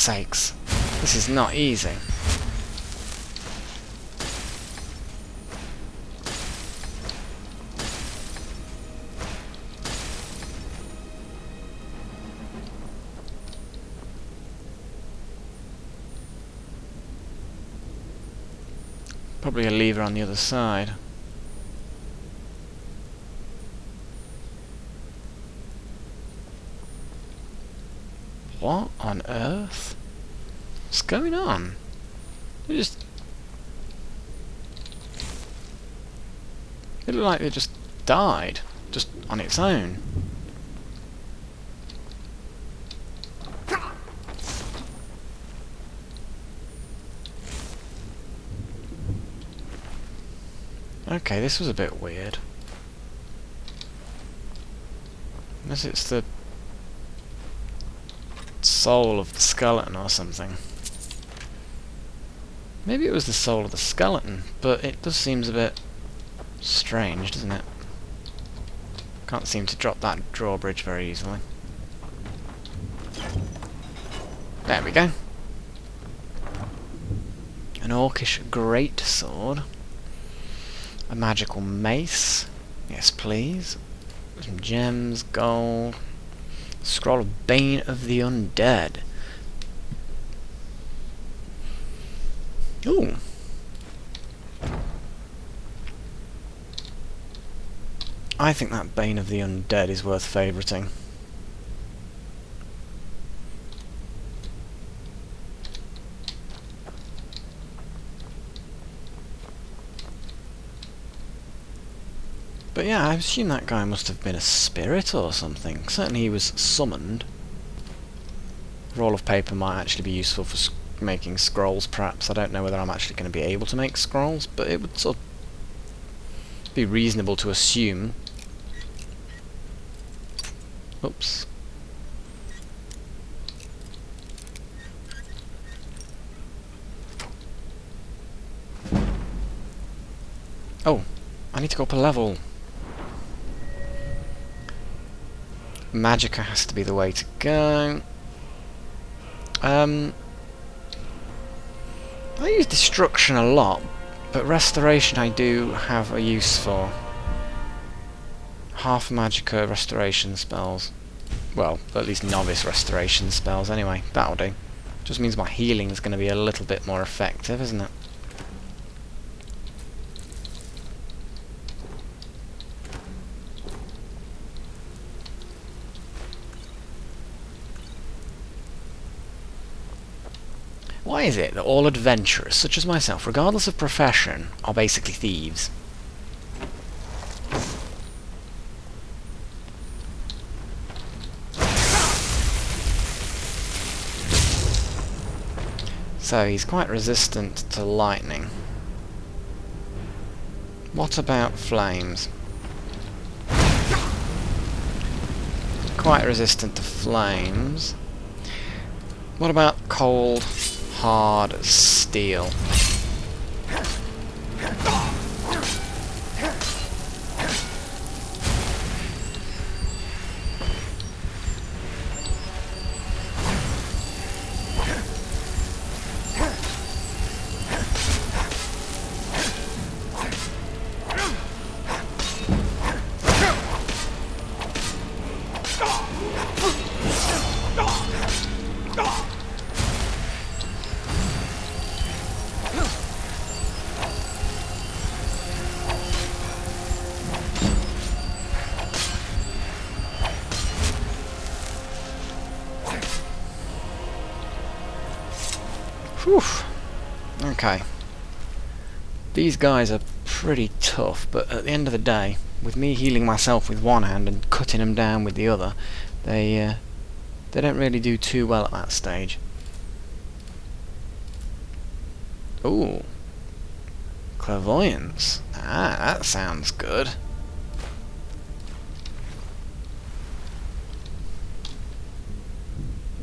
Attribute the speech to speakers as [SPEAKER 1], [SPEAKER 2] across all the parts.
[SPEAKER 1] sakes. This is not easy. Probably a lever on the other side. What on earth? What's going on? It looked like it just died, just on its own. Okay, this was a bit weird. Unless it's the soul of the skeleton or something. Maybe it was the soul of the skeleton, but it does seem a bit strange, doesn't it? Can't seem to drop that drawbridge very easily. There we go. An orcish greatsword. A magical mace. Yes, please. Some gems, gold. Scroll of Bane of the Undead. Ooh. I think that Bane of the Undead is worth favouriting. But yeah, I assume that guy must have been a spirit or something. Certainly he was summoned. A roll of paper might actually be useful for making scrolls, perhaps. I don't know whether I'm actually going to be able to make scrolls, but it would sort of be reasonable to assume. Oops. Oh, I need to go up a level. Magicka has to be the way to go. I use destruction a lot, but restoration I do have a use for. Half magicka restoration spells. Well, at least novice restoration spells anyway. That'll do. Just means my healing is going to be a little bit more effective, isn't it? Why is it that all adventurers, such as myself, regardless of profession, are basically thieves? So he's quite resistant to lightning. What about flames? Quite resistant to flames. What about cold? Hard steel. Whew. Okay. These guys are pretty tough, but at the end of the day, with me healing myself with one hand and cutting them down with the other, they don't really do too well at that stage. Ooh. Clairvoyance. Ah, that sounds good.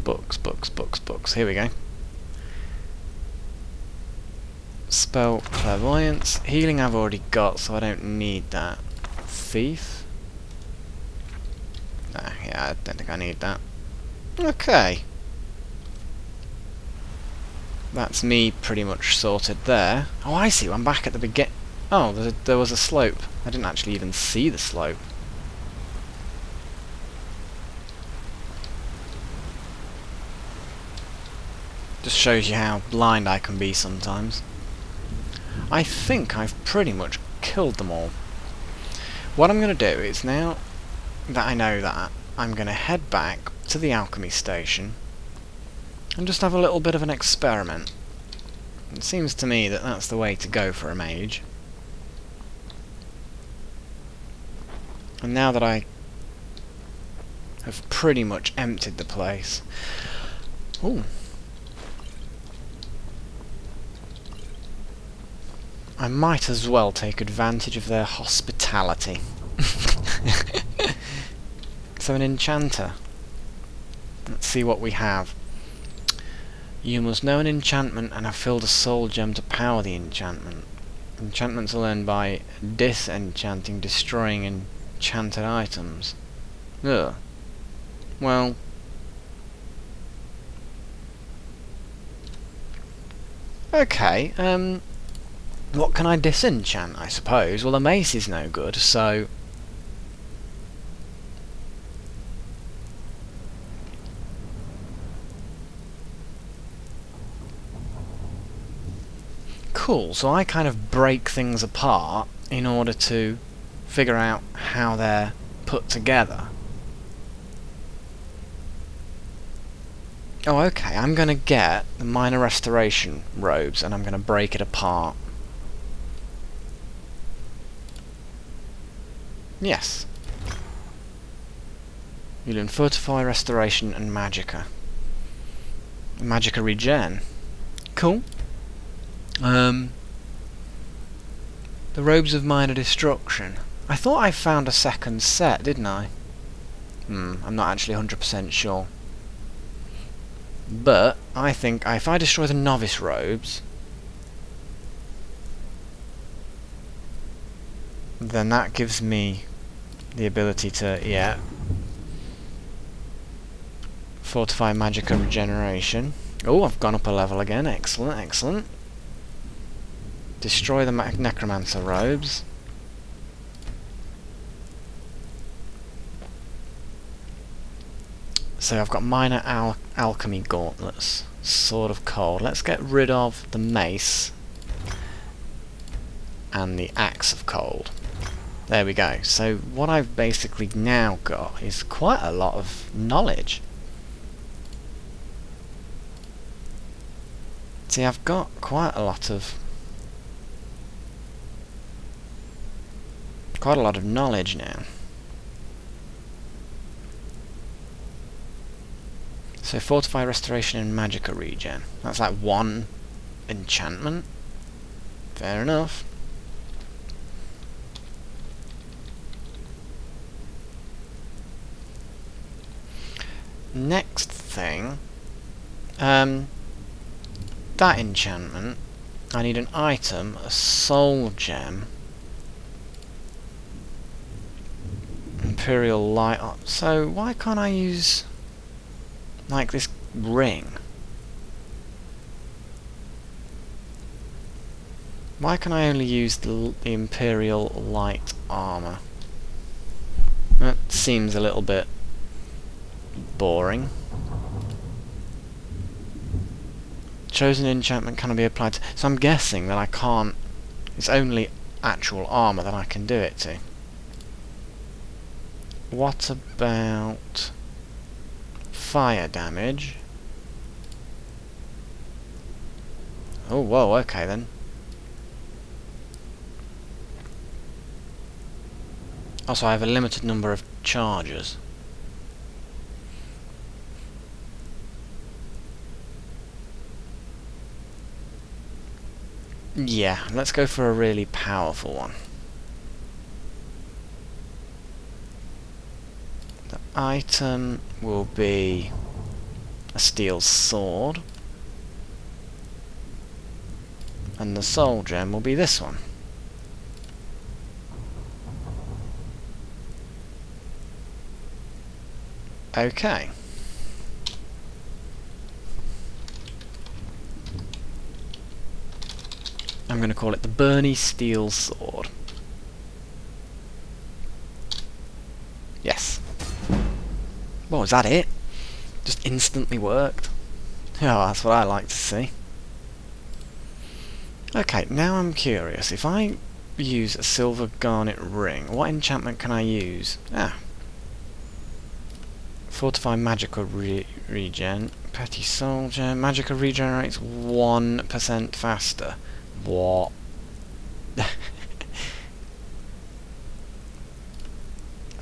[SPEAKER 1] Books, books, books, books. Here we go. Spell clairvoyance. Healing I've already got, so I don't need that. Thief. Yeah, I don't think I need that. Okay. That's me pretty much sorted there. Oh, I see, I'm back at the beginning. Oh, there was a slope. I didn't actually even see the slope. Just shows you how blind I can be sometimes. I think I've pretty much killed them all. What I'm going to do is, now that I know that, I'm going to head back to the alchemy station and just have a little bit of an experiment. It seems to me that that's the way to go for a mage. And now that I have pretty much emptied the place... Ooh. I might as well take advantage of their hospitality. So an enchanter. Let's see what we have. You must know an enchantment and have filled a soul gem to power the enchantment. Enchantments are learned by disenchanting, destroying enchanted items. Ugh. Well... okay, what can I disenchant, I suppose? Well, the mace is no good, so... cool, so I kind of break things apart in order to figure out how they're put together. Oh, okay, I'm going to get the minor restoration robes and I'm going to break it apart. Yes. You learn Fortify, Restoration and Magicka. Magicka Regen. Cool. The Robes of Minor Destruction. I thought I found a second set, didn't I? I'm not actually 100% sure. But I think if I destroy the Novice Robes, then that gives me the ability to, yeah, Fortify Magicka Regeneration. Oh, I've gone up a level again. Excellent, excellent. Destroy the Necromancer robes. So I've got minor alchemy gauntlets. Sword of Cold. Let's get rid of the mace and the axe of cold. There we go. So what I've basically now got is quite a lot of knowledge. See, I've got quite a lot of knowledge now. So Fortify, Restoration and Magicka Regen. That's like one enchantment. Fair enough. Next thing, that enchantment, I need an item, a soul gem, Imperial light up. So why can't I use like this ring? Why can I only use the Imperial light armor? That seems a little bit boring. Chosen enchantment cannot be applied to, so I'm guessing that I can't, it's only actual armor that I can do it to. What about fire damage? Oh, whoa, okay then. Also, I have a limited number of charges. Yeah, let's go for a really powerful one. The item will be a steel sword, and the soul gem will be this one. Okay. I'm going to call it the Burny Steel Sword. Yes. Well, is that it? Just instantly worked. Oh, that's what I like to see. Okay, now I'm curious. If I use a silver garnet ring, what enchantment can I use? Ah. Fortify magical regen. Petty soldier. Magical regenerates 1% faster. What?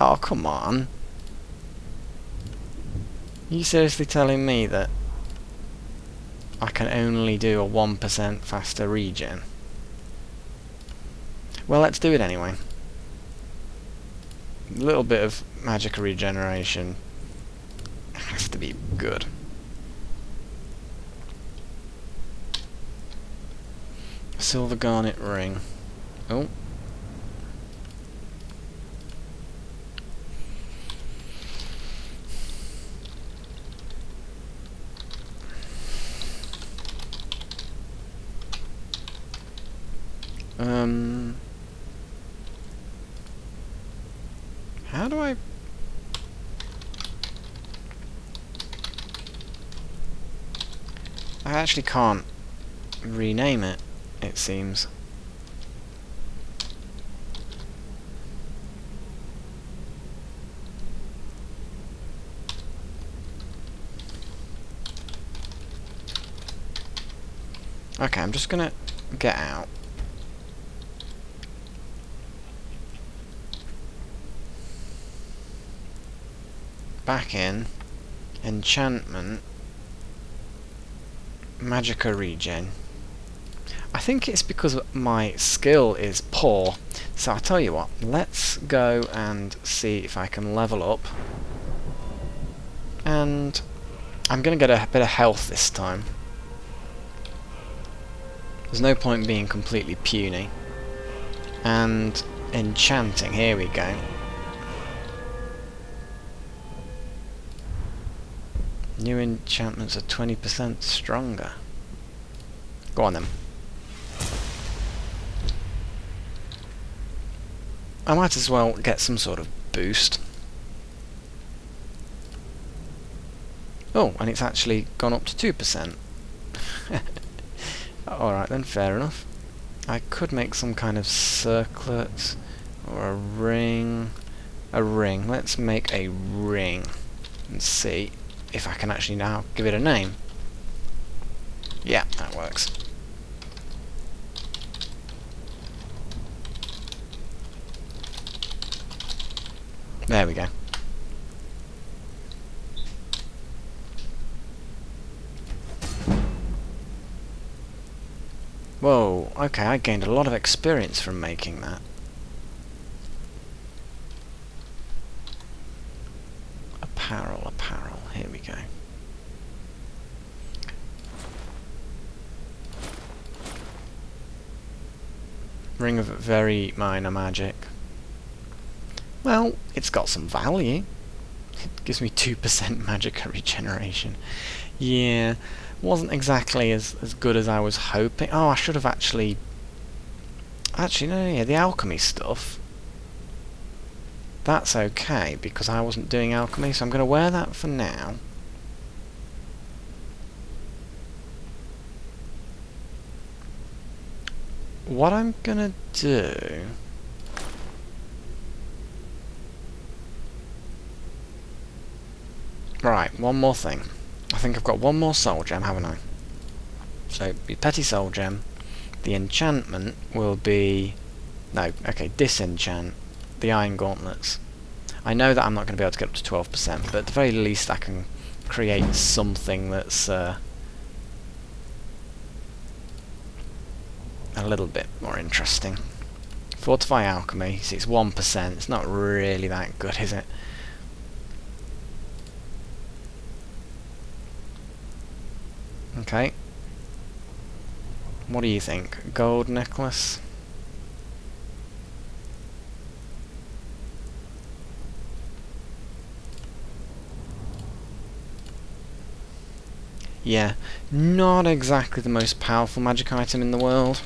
[SPEAKER 1] Oh, come on. Are you seriously telling me that I can only do a 1% faster regen? Well, let's do it anyway. A little bit of magical regeneration has to be good. Silver garnet ring. Oh. How do I... I actually can't rename it, it seems. Okay, I'm just gonna get out. Back in. Enchantment. Magica regen. I think it's because my skill is poor. So I'll tell you what, let's go and see if I can level up. And I'm going to get a bit of health this time. There's no point being completely puny. And enchanting, here we go. New enchantments are 20% stronger. Go on then. I might as well get some sort of boost. Oh, and it's actually gone up to 2%. Alright then, fair enough. I could make some kind of circlet or a ring. A ring. Let's make a ring and see if I can actually now give it a name. Yeah, that works. There we go. Whoa, okay, I gained a lot of experience from making that. Apparel, here we go. Ring of very minor magic. Well, it's got some value. It gives me 2% magic regeneration. Yeah, wasn't exactly as good as I was hoping. Oh, I should have actually... Actually, no, yeah, the alchemy stuff. That's okay, because I wasn't doing alchemy, so I'm going to wear that for now. What I'm going to do... Right, one more thing. I think I've got one more soul gem, haven't I? So, be petty soul gem. The enchantment will be... No, okay, disenchant the iron gauntlets. I know that I'm not going to be able to get up to 12%, but at the very least I can create something that's a little bit more interesting. Fortify alchemy, see it's 1%, it's not really that good, is it? Okay. What do you think? Gold necklace? Yeah, not exactly the most powerful magic item in the world.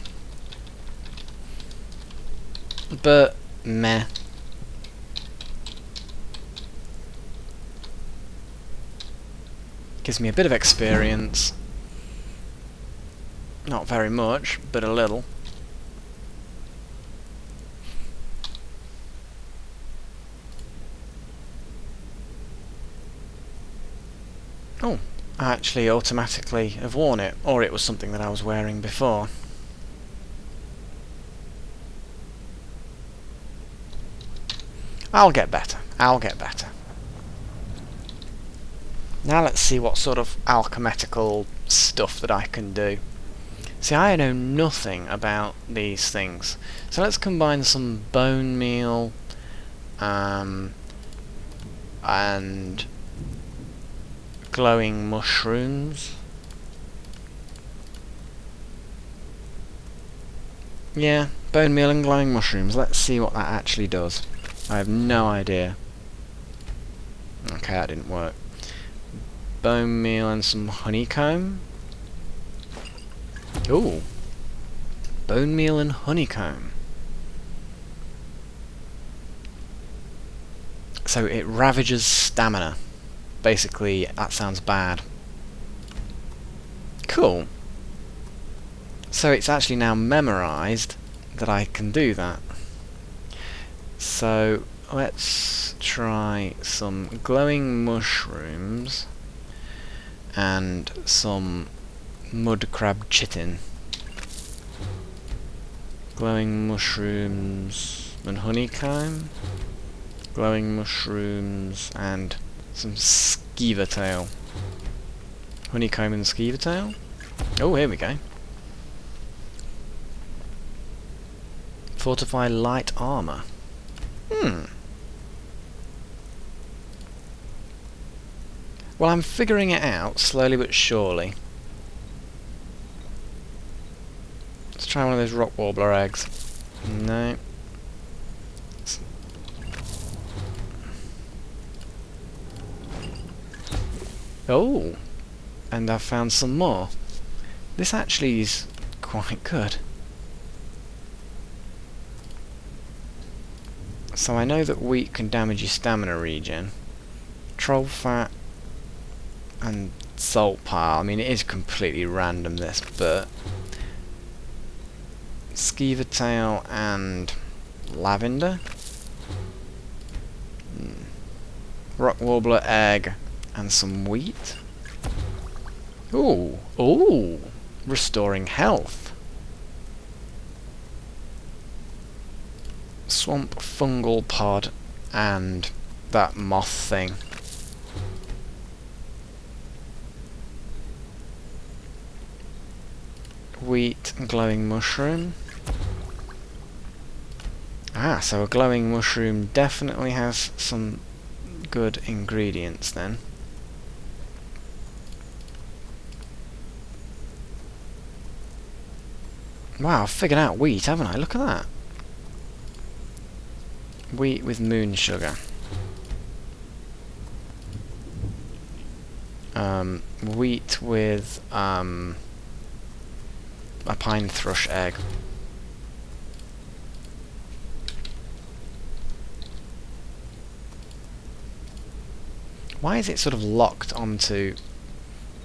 [SPEAKER 1] But, meh. Gives me a bit of experience. Not very much, but a little. Oh, I actually automatically have worn it, or it was something that I was wearing before. I'll get better. I'll get better. Now let's see what sort of alchemetical stuff that I can do. See, I know nothing about these things. So let's combine some bone meal and glowing mushrooms. Yeah, bone meal and glowing mushrooms. Let's see what that actually does. I have no idea. Okay, that didn't work. Bone meal and some honeycomb. Ooh. Bone meal and honeycomb. So it ravages stamina. Basically, that sounds bad. Cool. So it's actually now memorized that I can do that. So let's try some glowing mushrooms and some mud crab chitin. Glowing mushrooms and honeycomb. Glowing mushrooms and some skeever tail. Honeycomb and skeever tail. Oh, here we go. Fortify light armor. Well, I'm figuring it out, slowly but surely. Let's try one of those rock warbler eggs. No. Oh! And I've found some more. This actually is quite good. So I know that wheat can damage your stamina regen. Troll fat and salt pile. I mean, it is completely random, this, but skeever tail and lavender. Rock warbler egg and some wheat. Ooh, ooh, restoring health. Swamp fungal pod and that moth thing. Wheat and glowing mushroom. Ah, so a glowing mushroom definitely has some good ingredients then. Wow, I've figured out wheat, haven't I? Look at that. Wheat with moon sugar. Wheat with a pine thrush egg. Why is it sort of locked onto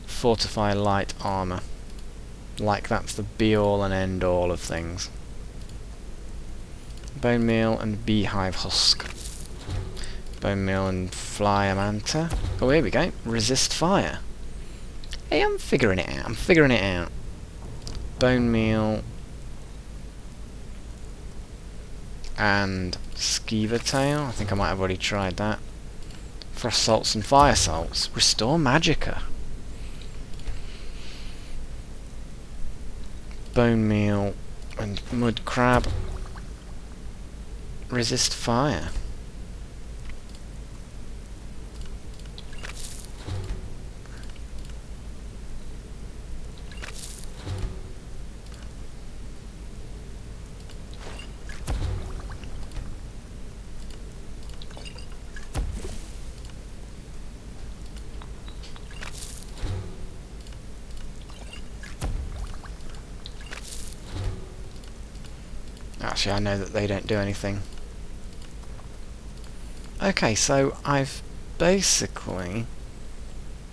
[SPEAKER 1] fortify light armor? Like that's the be-all and end-all of things. Bone meal and beehive husk. Bone meal and fly manta. Oh, here we go. Resist fire. Hey, I'm figuring it out. I'm figuring it out. Bone meal and skeever tail. I think I might have already tried that. Frost salts and fire salts. Restore magicka. Bone meal and mud crab. Resist fire. Actually, I know that they don't do anything. Okay, so I've basically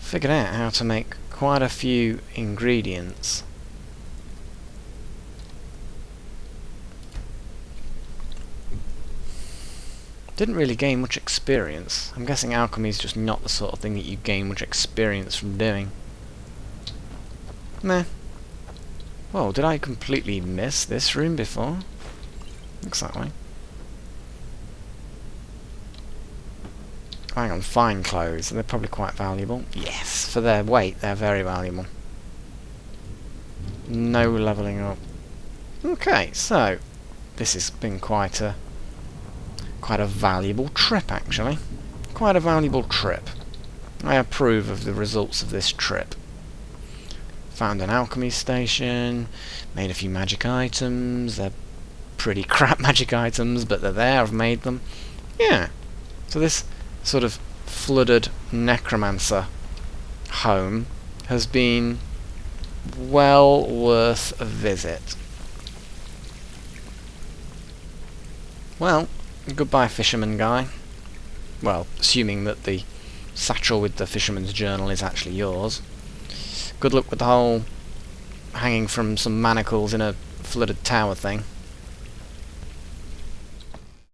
[SPEAKER 1] figured out how to make quite a few ingredients. Didn't really gain much experience. I'm guessing alchemy is just not the sort of thing that you gain much experience from doing. Meh. Whoa, did I completely miss this room before? Looks that way. Hang on, fine clothes. They're probably quite valuable. Yes, for their weight, they're very valuable. No levelling up. Okay, so this has been quite a valuable trip, actually. Quite a valuable trip. I approve of the results of this trip. Found an alchemy station, made a few magic items. They're pretty crap magic items, but they're there, I've made them. Yeah. So this sort of flooded Necromancer home has been well worth a visit. Well, goodbye, fisherman guy. Well, assuming that the satchel with the fisherman's journal is actually yours. Good luck with the whole hanging from some manacles in a flooded tower thing.